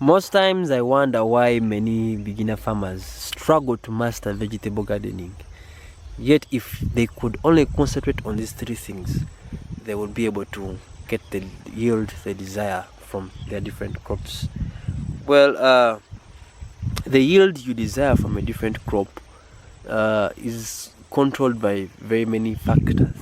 Most times I wonder why many beginner farmers struggle to master vegetable gardening. Yet if they could only concentrate on these three things, they would be able to get the yield they desire from their different crops. Well, the yield you desire from a different crop is controlled by very many factors.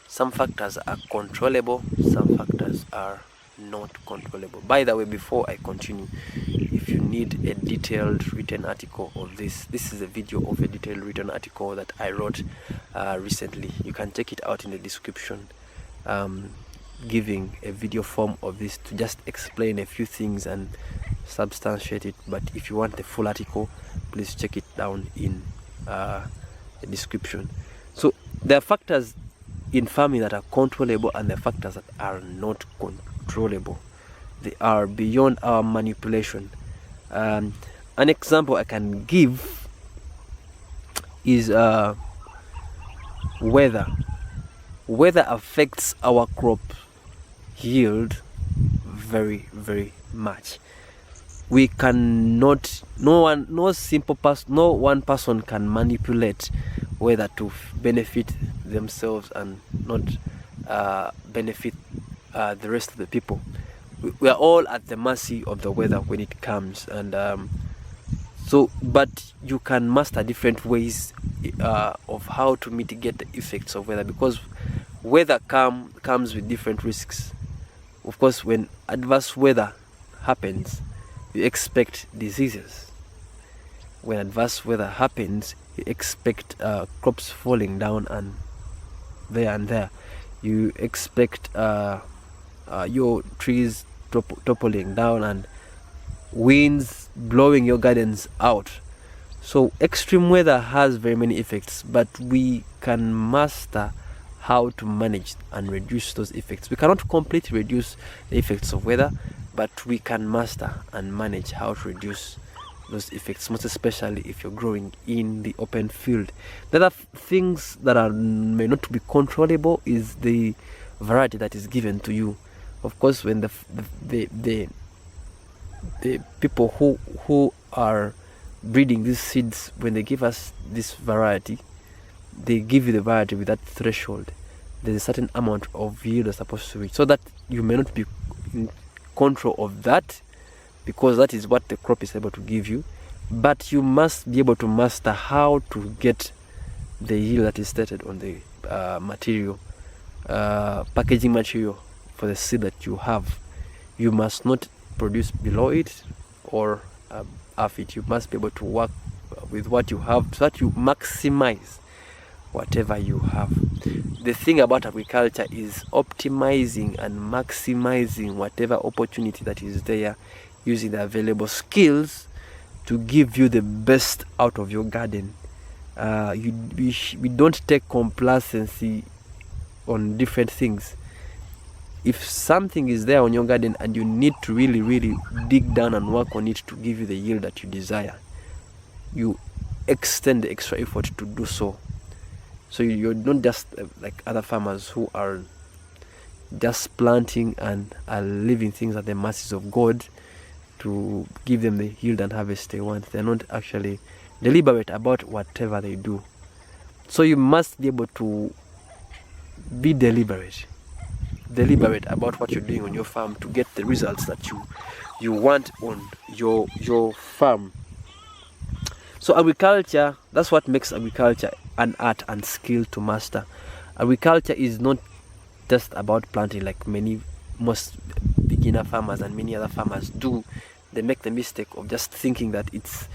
Some factors are controllable, some factors are not controllable. By the way, before I continue, if you need a detailed written article of this is a video of a detailed written article that I wrote recently. You can check it out in the description, giving a video form of this to just explain a few things and substantiate it. But if you want the full article, please check it down in the description. So there are factors in farming that are controllable and the factors that are not controllable. They are beyond our manipulation. An example I can give is weather. Weather affects our crop yield very, very much. We cannot, no one person can manipulate weather to benefit themselves and not benefit the rest of the people. We are all at the mercy of the weather when it comes, and but you can master different ways of how to mitigate the effects of weather, because weather comes with different risks. Of course, when adverse weather happens, you expect diseases. When adverse weather happens, you expect crops falling down and there. You expect your trees toppling down and winds blowing your gardens out. So extreme weather has very many effects, but we can master how to manage and reduce those effects. We cannot completely reduce the effects of weather, but we can master and manage how to reduce those effects, most especially if you're growing in the open field. The other things that may not be controllable is the variety that is given to you. Of course, when the people who are breeding these seeds, when they give us this variety, they give you the variety with that threshold. There's a certain amount of yield that's supposed to reach, so that you may not be in control of that, because that is what the crop is able to give you. But you must be able to master how to get the yield that is stated on the packaging material for the seed that you have. You must not produce below it or above it. You must be able to work with what you have so that you maximize whatever you have. The thing about agriculture is optimizing and maximizing whatever opportunity that is there, using the available skills to give you the best out of your garden. We don't take complacency on different things. If something is there on your garden and you need to really, really dig down and work on it to give you the yield that you desire, you extend the extra effort to do so. So you're not just like other farmers who are just planting and are leaving things at the mercies of God to give them the yield and harvest they want. They're not actually deliberate about whatever they do. So you must be able to be deliberate about what you're doing on your farm to get the results that you want on your farm. So agriculture, that's what makes agriculture an art and skill to master. Agriculture is not just about planting like most beginner farmers and many other farmers do. They make the mistake of just thinking that it's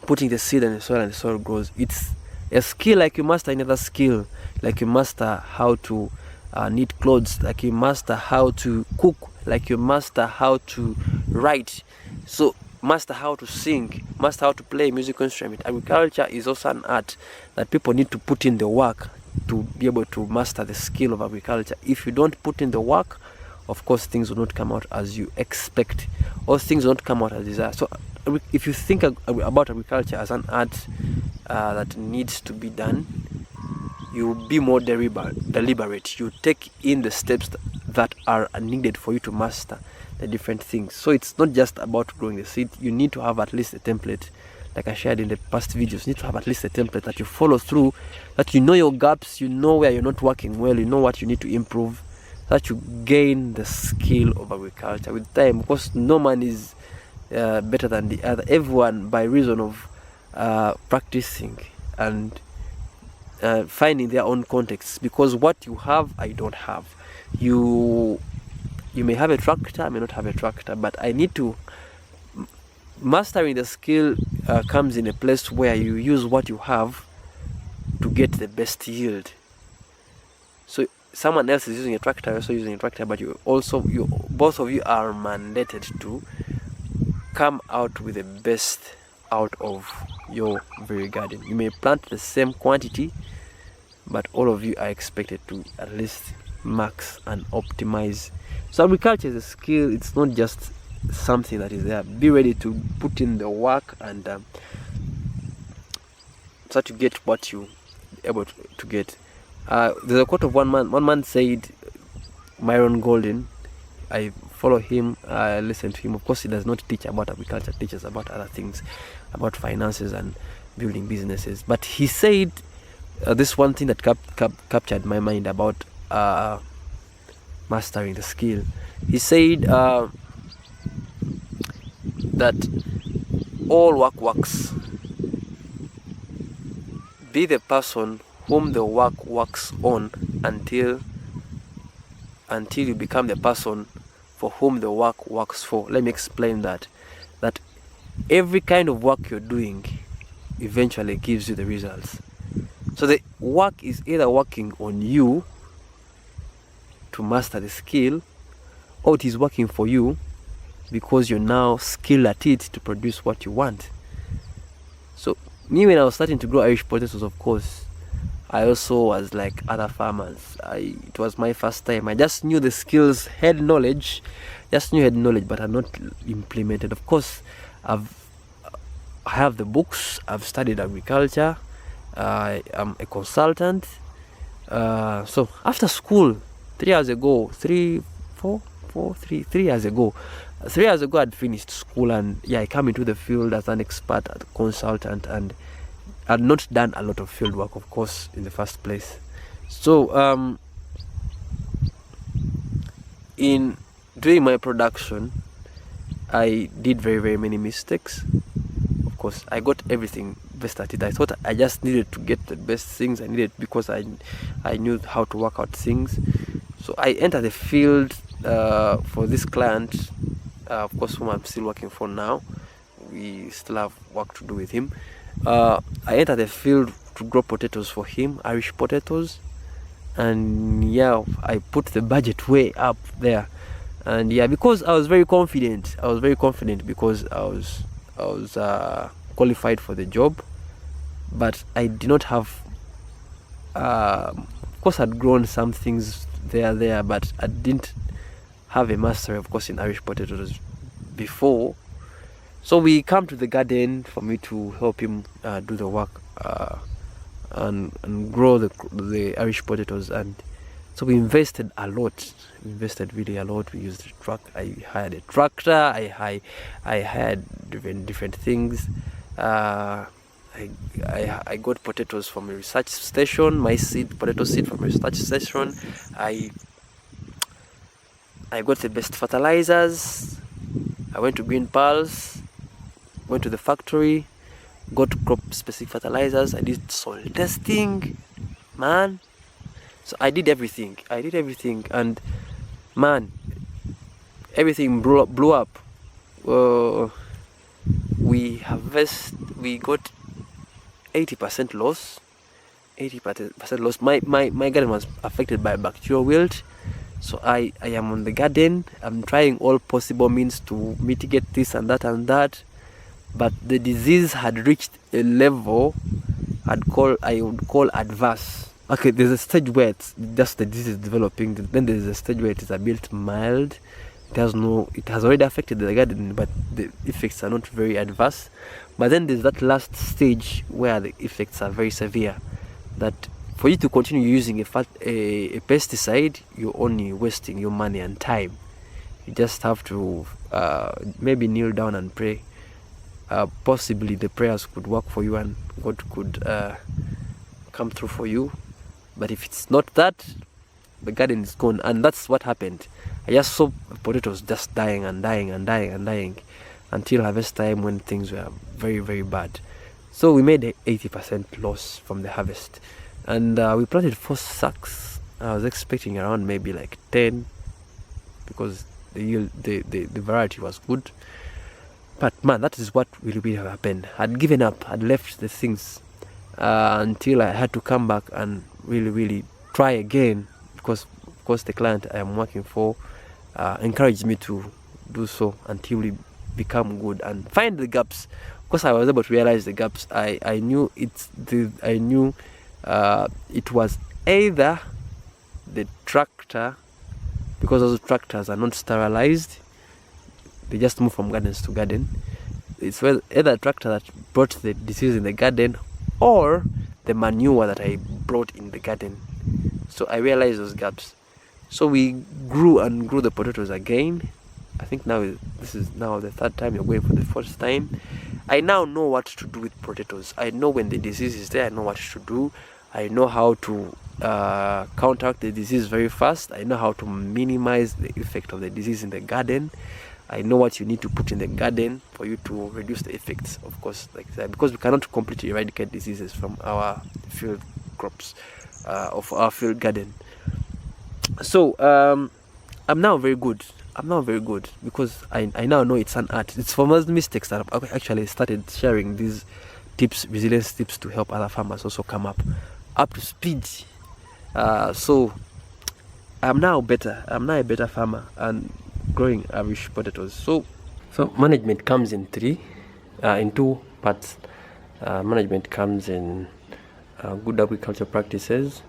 putting the seed in the soil and the soil grows. It's a skill like you master another skill, like you master how to knit clothes, like you master how to cook, like you master how to write. So master how to sing, master how to play a musical instrument. Agriculture is also an art that people need to put in the work to be able to master the skill of agriculture. If you don't put in the work, of course things will not come out as you expect, or things will not come out as desired. So if you think about agriculture as an art that needs to be done, you will be more deliberate. You take in the steps that are needed for you to master the different things. So it's not just about growing the seed. You need to have at least a template, like I shared in the past videos. You need to have at least a template that you follow through, that you know your gaps, you know where you're not working well, you know what you need to improve, that you gain the skill of agriculture with time, because no man is better than the other. Everyone, by reason of practicing and finding their own context, because what you have, I don't have. You may have a tractor, I may not have a tractor, but I need to. Mastering the skill comes in a place where you use what you have to get the best yield. So someone else is using a tractor, you're also using a tractor, but both of you are mandated to come out with the best out of your very garden. You may plant the same quantity, but all of you are expected to at least max and optimize. So agriculture is a skill. It's not just something that is there. Be ready to put in the work and try to get what you able to get. There's a quote of one man said, Myron Golden. I follow him, I listen to him. Of course, he does not teach about agriculture, he teaches about other things, about finances and building businesses. But he said this one thing that captured my mind about mastering the skill. He said that all work works. Be the person whom the work works on until you become the person for whom the work works for. Let me explain that. That every kind of work you're doing eventually gives you the results. So the work is either working on you to master the skill, or it is working for you because you're now skilled at it to produce what you want. So me, when I was starting to grow Irish potatoes, of course, I also was like other farmers. It was my first time. I just knew the skills, had knowledge, but had not implemented. Of course, I have the books. I've studied agriculture. I am a consultant. So after school, 3 years ago, 3 years ago, I'd finished school, and I came into the field as an expert, as a consultant, and I'd not done a lot of field work, of course, in the first place. So in doing my production, I did very, very many mistakes. Of course, I got everything best at it. I thought I just needed to get the best things I needed because I knew how to work out things. So I entered the field for this client, of course, whom I'm still working for now. We still have work to do with him. I entered the field to grow potatoes for him, Irish potatoes, and I put the budget way up there. And because I was very confident. Because I was qualified for the job, but I did not have. Of course, I'd grown some things there, but I didn't have a mastery, of course, in Irish potatoes before. So we come to the garden for me to help him do the work and grow the Irish potatoes. And so we invested a lot. We invested really a lot. We used a truck. I hired a tractor. I hired different things. I got potatoes from a research station. My potato seed from a research station. I got the best fertilizers. I went to Green Pearls. Went to the factory, got crop specific fertilizers. I did soil testing, man. So I did everything, and man, everything blew up. We got 80% loss. 80% loss. My garden was affected by bacterial wilt. So I am on the garden. I'm trying all possible means to mitigate this and that. But the disease had reached a level I would call adverse. Okay, there's a stage where it's just the disease is developing. Then there's a stage where it is a bit mild. It has already affected the garden, but the effects are not very adverse. But then there's that last stage where the effects are very severe. That for you to continue using a pesticide, you're only wasting your money and time. You just have to maybe kneel down and pray. Possibly the prayers could work for you and God could come through for you. But if it's not that, the garden is gone. And that's what happened. I just saw potatoes just dying and dying and dying and dying until harvest time, when things were very, very bad. So we made 80% loss from the harvest. And we planted 4 sacks. I was expecting around maybe like 10, because the yield, the variety was good. But man, that is what really happened. I'd given up. I'd left the things until I had to come back and really try again, because of course the client I am working for encouraged me to do so until we become good and find the gaps. Of course, I was able to realize the gaps. I knew it was either the tractor, because those tractors are not sterilized, they just move from gardens to garden. It's either a tractor that brought the disease in the garden, or the manure that I brought in the garden. So I realized those gaps. So we grew and grew the potatoes again. I think now this is now the 3rd time you're going for the 4th time. I now know what to do with potatoes. I know when the disease is there, I know what to do. I know how to counteract the disease very fast. I know how to minimize the effect of the disease in the garden. I know what you need to put in the garden for you to reduce the effects, of course, like that, because we cannot completely eradicate diseases from our field crops, of our field garden. So I'm now very good. Because I now know it's an art. It's from those mistakes that I've actually started sharing these tips, resilience tips, to help other farmers also come up to speed. So I'm now better. I'm now a better farmer and growing Irish potatoes. So management comes in 2 parts. Management comes in good agriculture practices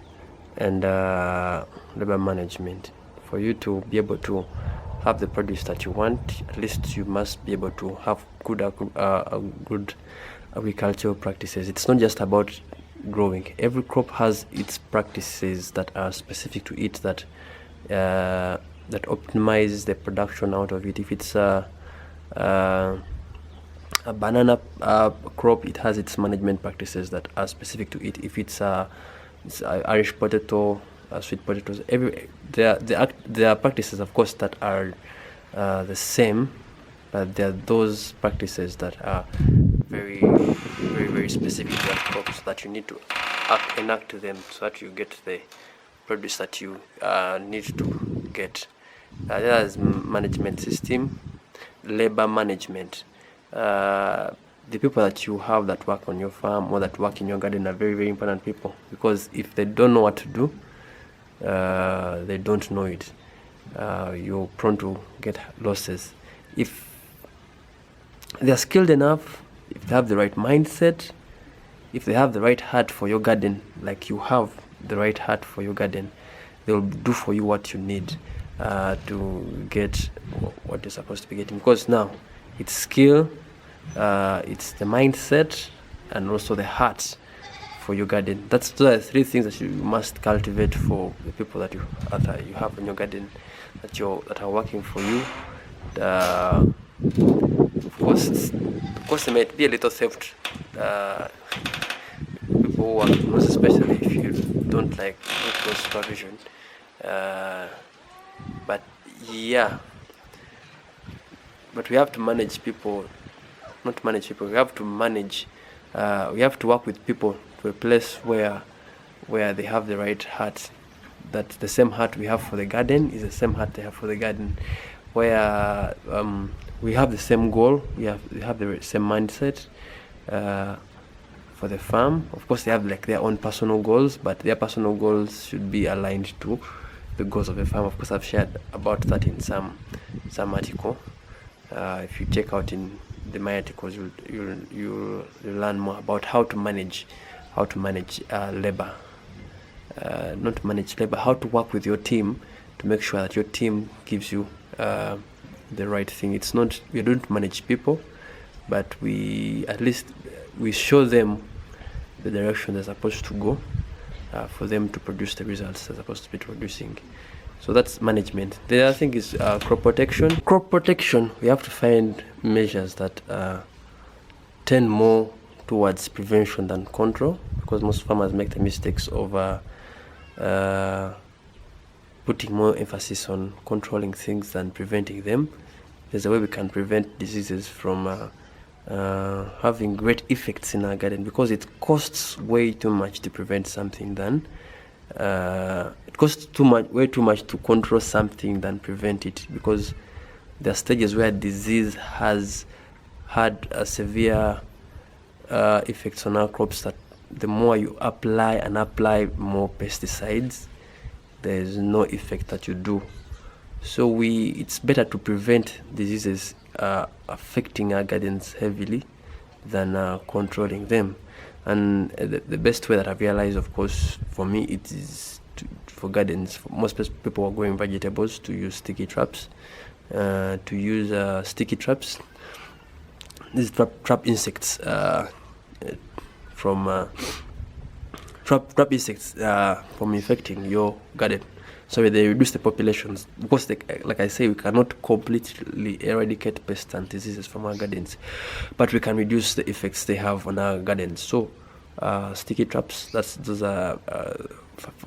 and labor management. For you to be able to have the produce that you want, at least you must be able to have good agricultural practices. It's not just about growing. Every crop has its practices that are specific to it, that optimize the production out of it. If it's a banana crop, it has its management practices that are specific to it. If it's Irish potato, sweet potatoes, there are practices, of course, that are the same, but there are those practices that are very, very, very specific to that crop, so that you need to enact them so that you get the produce that you need to get. There is management system, labor management. The people that you have that work on your farm or that work in your garden are very, very important people, because if they don't know what to do, they don't know it, you're prone to get losses. If they're skilled enough, if they have the right mindset, if they have the right heart for your garden, like you have the right heart for your garden, they'll do for you what you need to get what you're supposed to be getting. Because now it's skill, it's the mindset, and also the heart for your garden. Those are the 3 things that you must cultivate for the people that you have in your garden, that are working for you. Of course, there might be a little theft. People who work, most especially if you don't like close supervision. But yeah, but we have to manage people, not manage people. We have to manage. We have to work with people to a place where they have the right heart. That the same heart we have for the garden is the same heart they have for the garden. Where we have the same goal, we have the same mindset for the farm. Of course, they have like their own personal goals, but their personal goals should be aligned to the goals of the farm. Of course, I've shared about that in some article. If you check out in my articles, you'll learn more about how to manage labor. Not manage labor, how to work with your team to make sure that your team gives you the right thing. It's not, we don't manage people, but we show them the direction they're supposed to go for them to produce the results they're supposed to be producing. So that's management. The other thing is crop protection. Crop protection, we have to find measures that tend more towards prevention than control, because most farmers make the mistakes of putting more emphasis on controlling things than preventing them. There's a way we can prevent diseases from having great effects in our garden, because it costs way too much to prevent something than it costs way too much to control something than prevent it, because there are stages where disease has had a severe effects on our crops, that the more you apply more pesticides, there is no effect that you do. So it's better to prevent diseases affecting our gardens heavily than controlling them. And the best way that I've realized, of course, for me, it is for gardens, for most people who are growing vegetables, to use sticky traps. These trap insects from infecting your garden. So they reduce the populations, because like I say, we cannot completely eradicate pests and diseases from our gardens, but we can reduce the effects they have on our gardens. So sticky traps, those are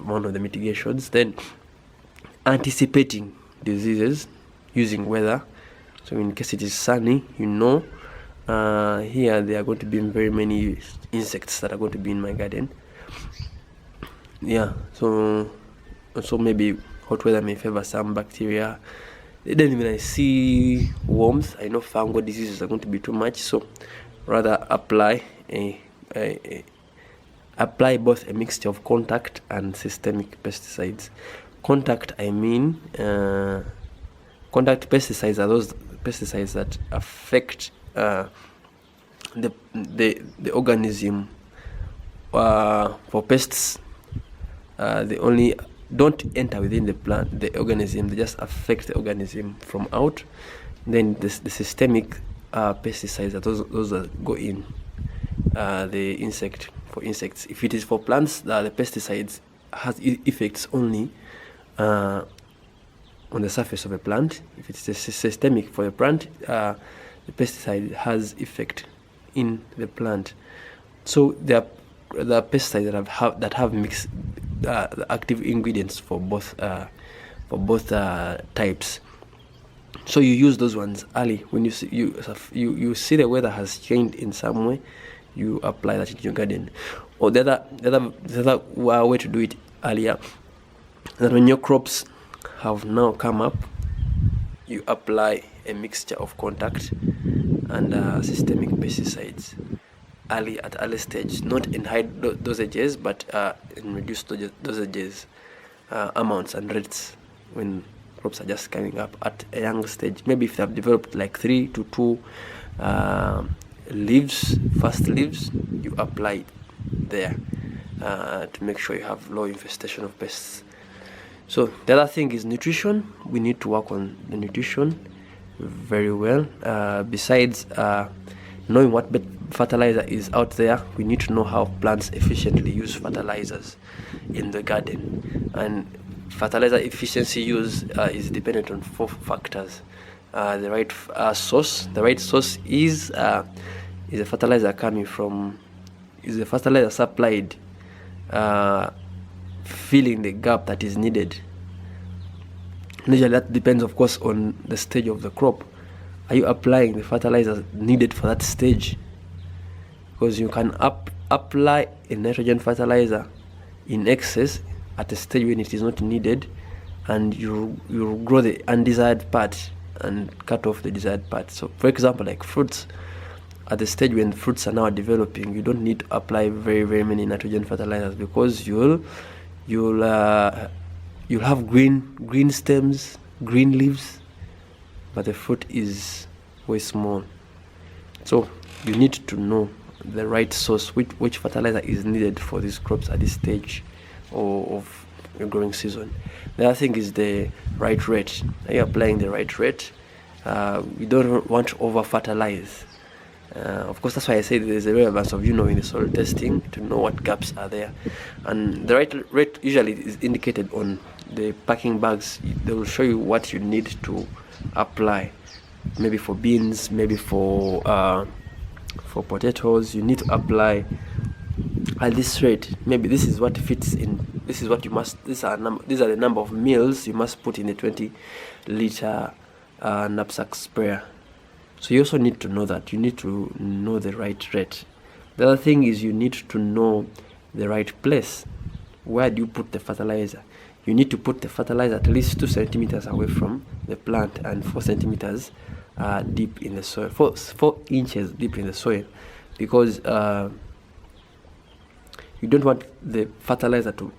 one of the mitigations. Then anticipating diseases using weather. So in case it is sunny, here there are going to be very many insects that are going to be in my garden. Yeah, so maybe hot weather may favor some bacteria. Then when I see worms, I know fungal diseases are going to be too much, so rather apply both a mixture of contact and systemic pesticides. Contact, I mean contact pesticides are those pesticides that affect the organism. For pests, they only don't enter within the organism, they just affect the organism from out. Then the systemic pesticides are those that go in the insect. For insects, if it is for plants, the pesticides has effects only on the surface of a plant. If it's systemic for a plant, the pesticide has effect in the plant. So the pesticides that have mixed the active ingredients for both types. So you use those ones early when you see the weather has changed in some way. You apply that in your garden. Or the other way to do it earlier, that when your crops have now come up, you apply a mixture of contact and systemic pesticides at early stage, not in high dosages, but in reduced dosages, amounts and rates, when crops are just coming up at a young stage. Maybe if they have developed like 3 to 2 first leaves, you apply it there to make sure you have low infestation of pests. So the other thing is nutrition. We need to work on the nutrition very well. Besides knowing what fertilizer is out there, we need to know how plants efficiently use fertilizers in the garden. And fertilizer efficiency use is dependent on 4 factors. The right source. The right source is a fertilizer supplied filling the gap that is needed. Usually that depends, of course, on the stage of the crop. Are you applying the fertilizer needed for that stage? Because you can apply a nitrogen fertilizer in excess at a stage when it is not needed, and you grow the undesired part and cut off the desired part. So for example, like fruits, at the stage when fruits are now developing, you don't need to apply very, very many nitrogen fertilizers, because you'll have green stems, green leaves, but the fruit is way small. So you need to know the right source, which fertilizer is needed for these crops at this stage of your growing season. The other thing is the right rate. Are you applying the right rate? You don't want to over fertilize. Of course, that's why I say there's a relevance of knowing the soil testing to know what gaps are there. And the right rate usually is indicated on the packing bags, they will show you what you need to apply. Maybe for beans, maybe for potatoes, you need to apply at this rate. Maybe this is what fits in. This is what you must. These are the number of meals you must put in a 20-liter knapsack sprayer. So you also need to know that. You need to know the right rate. The other thing is you need to know the right place. Where do you put the fertilizer? You need to put the fertilizer at least 2 centimeters away from the plant and 4 centimeters deep in the soil, 4 inches deep in the soil, because you don't want the fertilizer to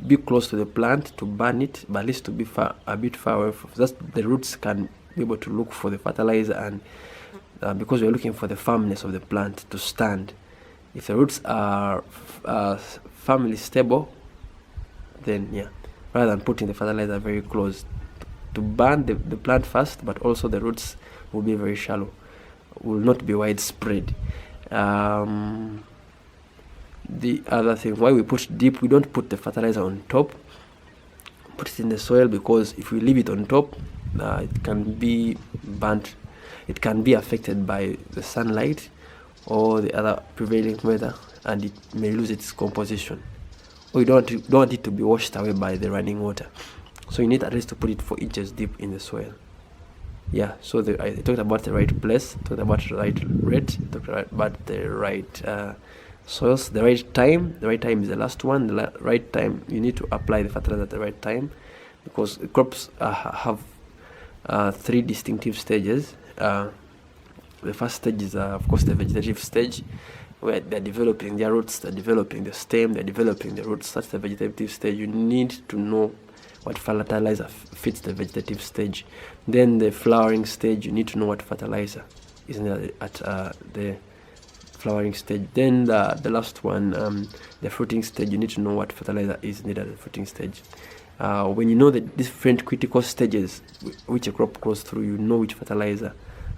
be close to the plant to burn it, but at least to be a bit far away from, so that the roots can be able to look for the fertilizer, and because we're looking for the firmness of the plant to stand. If the roots are firmly stable, then yeah, rather than putting the fertilizer very close to burn the plant fast, but also the roots will be very shallow, will not be widespread. The other thing, why we put deep, we don't put the fertilizer on top, put it in the soil, because if we leave it on top, it can be burnt, it can be affected by the sunlight or the other prevailing weather, and it may lose its composition, or you don't want it to be washed away by the running water. So you need at least to put it 4 inches deep in the soil. Yeah, so I talked about the right place, talked about the right rate, talked about the right soils, the right time. The right time is the last one. The right time, you need to apply the fertilizer at the right time, because crops have 3 distinctive stages. The first stage is of course the vegetative stage, where they're developing their roots, they're developing the stem, they're developing the roots. That's the vegetative stage. You need to know what fertilizer fits the vegetative stage. Then the flowering stage, you need to know what fertilizer is at the flowering stage. Then the last one, the fruiting stage, you need to know what fertilizer is needed at the fruiting stage. When you know the different critical stages which a crop goes through, you know which fertilizer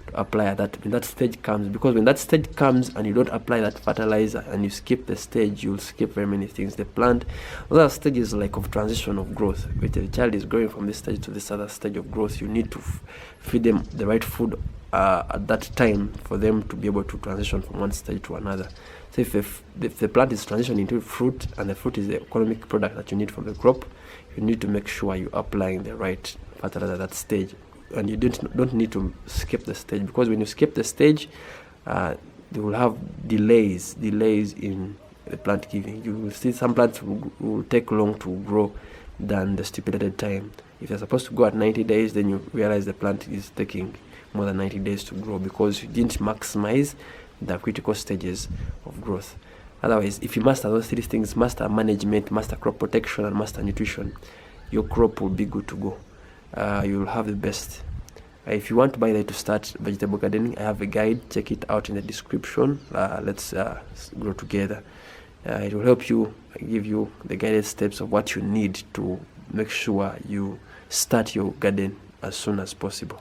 to apply at that when that stage comes. Because when that stage comes and you don't apply that fertilizer and you skip the stage, you'll skip very many things. The plant, other stages like of transition of growth, where the child is growing from this stage to this other stage of growth, you need to feed them the right food at that time for them to be able to transition from one stage to another. So if the plant is transitioning into fruit, and the fruit is the economic product that you need from the crop, you need to make sure you're applying the right fertilizer at that stage. And you don't need to skip the stage, because when you skip the stage, they will have delays in the plant giving. You will see some plants will take long to grow than the stipulated time. If they're supposed to go at 90 days, then you realize the plant is taking more than 90 days to grow, because you didn't maximize the critical stages of growth. Otherwise, if you master those 3 things, master management, master crop protection, and master nutrition, your crop will be good to go. You'll have the best. If you want to buy that to start vegetable gardening, I have a guide. Check it out in the description. Let's grow together. It will help you, give you the guided steps of what you need to make sure you start your garden as soon as possible.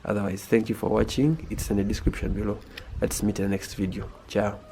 Otherwise, thank you for watching. It's in the description below. Let's meet in the next video. Ciao.